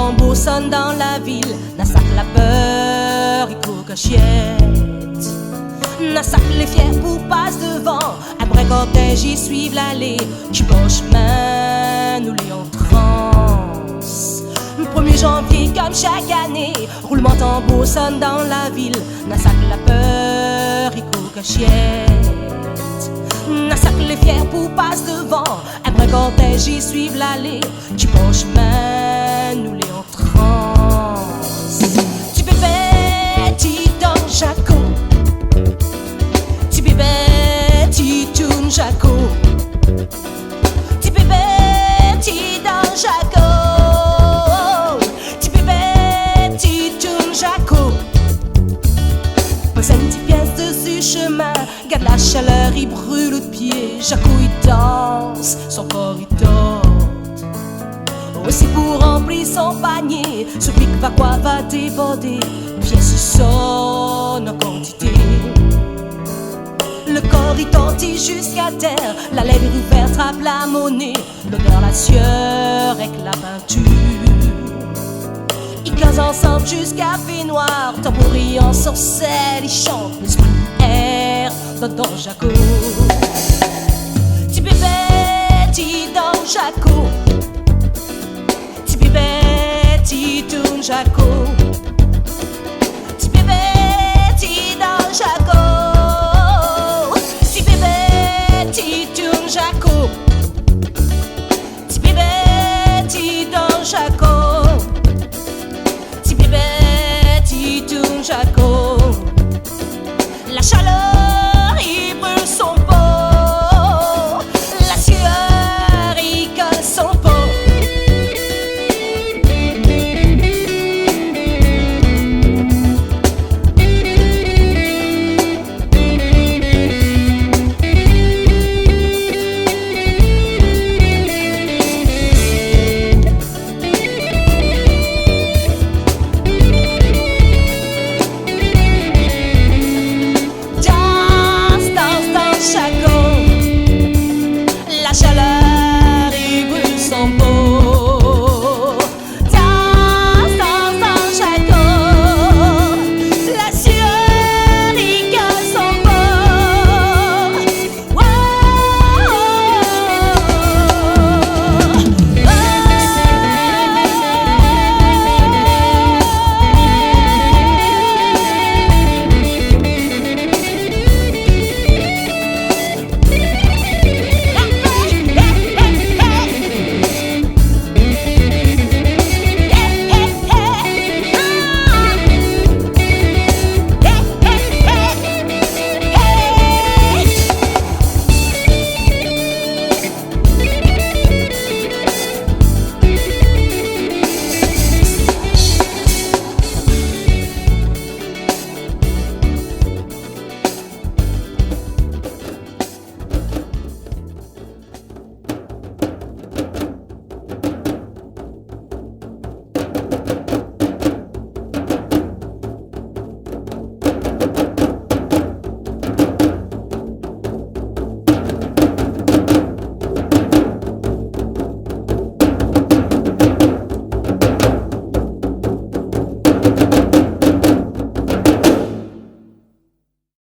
tambour sonne dans la ville. Nassac la peur, il court cachette. Nassac les fiers pour passe devant. Après cortège, ils suivent l'allée. Du bon chemin, nous les en transe. 1er janvier, comme chaque année, roulement tambour sonne dans la ville. Nassac la peur, il court cachette. Nassac les fiers pour passe devant. Après cortège, ils suivent l'allée. Du bon chemin, nous les en transe. Tu bébé, tu dans Jaco. Tu bébé, tu tournes Jaco. Tu bébé, tu dans Jaco. Tu bébé, tu tournes Jaco. Pose une petite pièce dessus chemin. Garde la chaleur, il brûle de pied. Jaco il danse, son corps il tord. Aussi pour remplir son panier, ce pic va quoi va déborder. Pièce sonne en quantité. Le corps il tortille jusqu'à terre. La lèvre ouverte trappe la monnaie. L'odeur, la sueur avec la peinture. Ils causent ensemble jusqu'à fait noir. Tambouris en sorcelle, ils chantent l'esprit air dans Jaco. Tu bébé, tu dans Jaco. Tu bébé, tu tournes Jaco.